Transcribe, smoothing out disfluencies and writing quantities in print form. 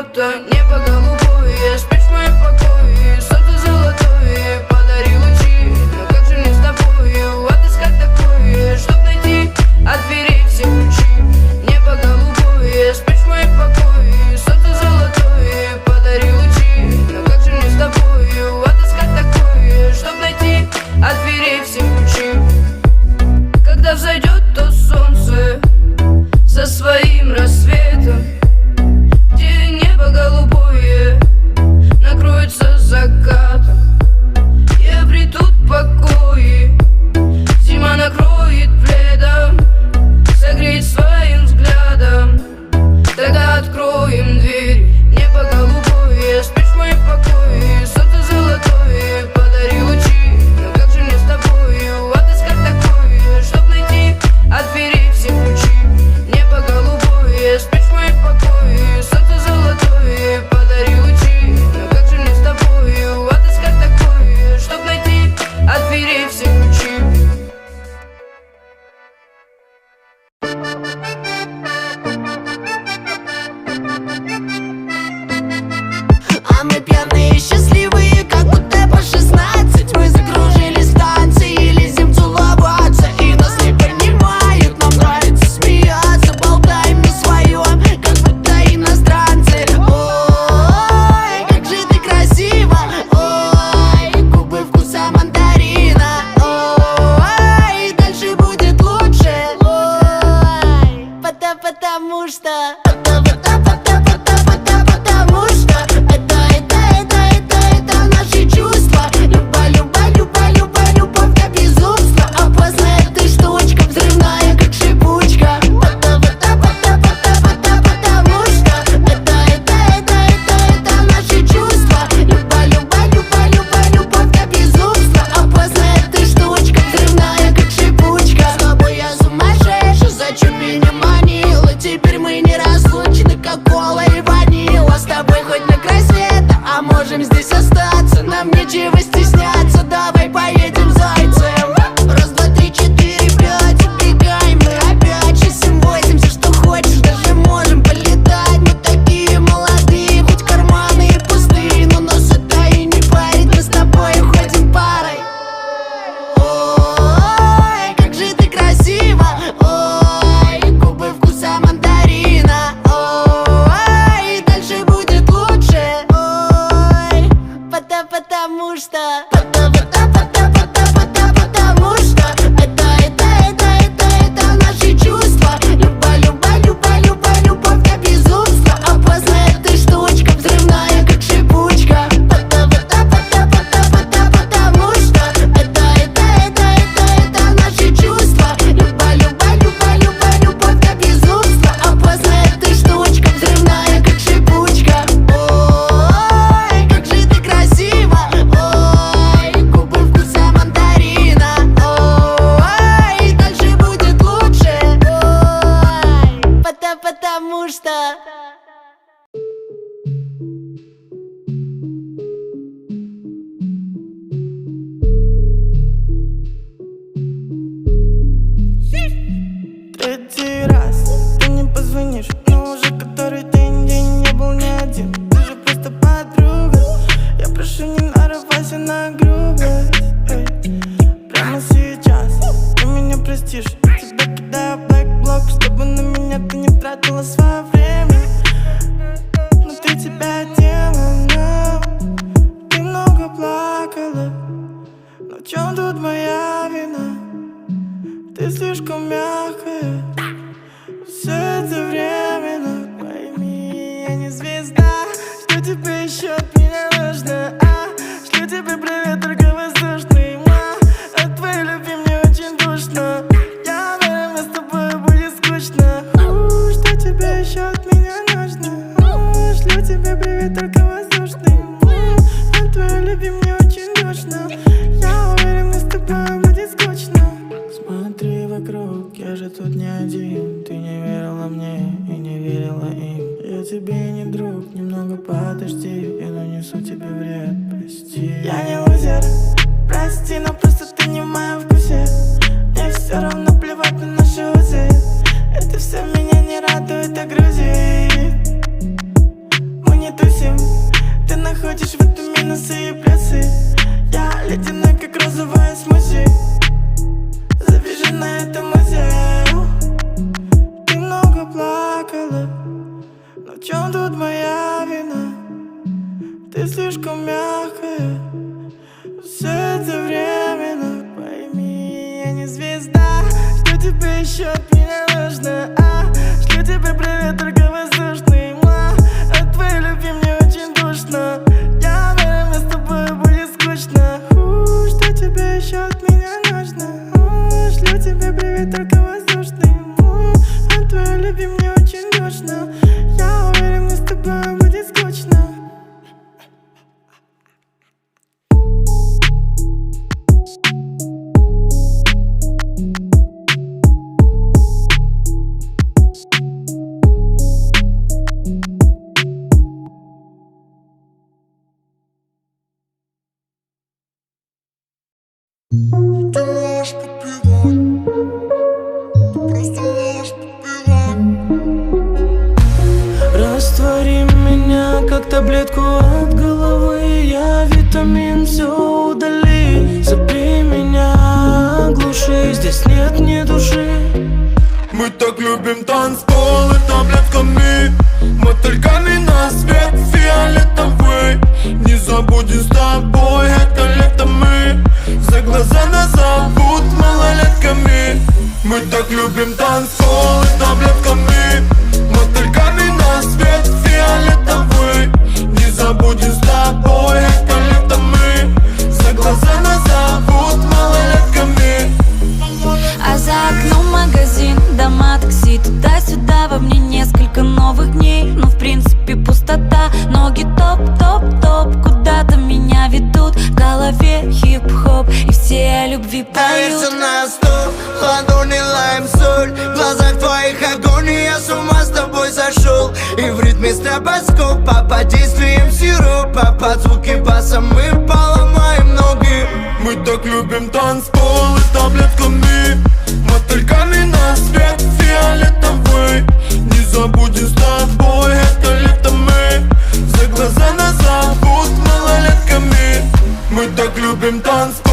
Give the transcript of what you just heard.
что-то небо голубое, спишь в моем покое, солнце золотое, подари лучи. Но как же мне с тобою отыскать такое, чтоб найти от дверей все ключи? Небо голубое, спишь в моем покое, солнце золотое, подари лучи. Но как же мне с тобою отыскать такое, чтоб найти от дверей все ключи? Когда взойдет то солнце со своим рассветом, где небо голубое накроется закатом, и обретут покои, зима накроет пледом, согреет своим взглядом. Тогда откроем дверь. Небо голубое, спишь в моем покое, солнце золотое, подари лучи. Но как же мне с тобою отыскать такое, чтоб найти от дверей все ключи? Небо голубое, спишь в моем покое, солнце золотое, подари лучи. Но как же мне с тобою отыскать такое, чтоб найти от дверей все ключи? А мы пьяные и счастливые, как будто по 16. Мы закружились в танце и лезем целоваться, и нас не понимают, нам нравится смеяться. Болтаем на своем, как будто иностранцы. Ой, как же ты красива, ой, губы вкуса мандарина. Ой, дальше будет лучше, ой, потому что потому что это наши чувства. Любовь до безумства. Опасная эта штучка, взрывная как шипучка. Потому что это наши чувства. Любовь до безумства. Опасная эта штучка, взрывная как шипучка. С тобой я сумасшедший, зачем меня манила? Теперь мы не разлучны, как кола и ванила. С тобой хоть на край света, а можем здесь остаться. Нам нечего стесняться, давай поедем зайцем. Раз, два, три, четыре, пять, убегаем мы опять. 6, 7, 8, все что хочешь, даже можем полетать. Мы такие молодые, хоть карманы и пустые, но нас это и не парит, мы с тобой ходим парой. Ой, как же ты красива, ой, губы вкуса мандарина. Ой, дальше будет лучше, ой, потому что потому что это наши чувства. Любовь до безумства. Опасная эта штучка, взрывная как шипучка. Потому что это наши чувства. Любовь до безумства. Опасная эта штучка, взрывная как шипучка. Ой, как же ты красива, ой, губы вкуса мандарина. Ой, дальше будет лучше, ой, потому что третий раз ты не позвонишь, но уже который день не был ни один. Ты же просто подруга, я прошу, не нарывайся на грубость, эй. Прямо сейчас ты меня простишь, я тебя кидаю в блэк-блок, чтобы на меня ты не тратила свое время. Внутри тебя дело, ты много плакала, но в чем тут моя вина? Ты слишком мягкая, все это временно. Пойми, я не звезда, что тебе еще от меня нужно, шлю тебе привет, только воздушный, от твоей любви мне очень душно. Я уверен, мне с тобой будет скучно. Что тебе еще от меня нужно, шлю тебе привет, только воздушный, от твоей любви мне очень душно. Я уверен, мне с тобой будет скучно. Смотри вокруг, я же тут не один. Ты не верила мне и не верила им. Я тебе не друг, немного подожди, я нанесу тебе вред, прости. Я не лузер, прости, но просто ты не в моем вкусе. Мне все равно плевать на наши узы. Это все меня не радует, а грузит. Мы заходишь в это минусы и плюсы. Я ледяной, как розовая смузи. Завяжи на этом музею. Ты много плакала, но в чем тут моя вина? Ты слишком мягкая, все это временно. Пойми, я не звезда. Что тебе еще от меня нужно? Шлю тебе привет, только воздушный. От твоей любви мне очень душно. Я уверен, мне с тобой будет скучно. Что тебе еще от меня нужно? Шлю тебе привет, только воздушный. От твоей любви мне очень душно. Я уверен, мне с тобой будет скучно. Ты можешь попивать, ты просто можешь попивать. Раствори меня, как таблетку от головы. Я витамин, все удали. Запри меня, глуши, здесь нет ни души. Мы так любим танцпол и таблетками, мотыльками на свет фиолетовый. Не забудем с тобой это лето мы. За глаза нас зовут малолетками. Мы так любим танцпол и таблетками, мотыльками на свет фиолетовый. Не забудем с тобой это лето мы. За глаза нас зовут малолетками. А за окном магазин, дома, такси, туда-сюда. Во мне несколько новых дней, но в принципе пустота. Ноги топ-топ-топ, куда-то меня ведут. В голове хип-хоп, и все о любви Доверься поют. на стол, ладони лаем соль. В глазах твоих огонь, и я с ума с тобой сошел. И в ритме стробоскопа, под действием сиропа, под звуки баса мы поломаем ноги. Мы так любим танцпол и таблетками, мотыльками на свет фиолетовый. Не забудем с тобой это лето мы. За глаза нас зовут малолетками. Мы так любим танцпол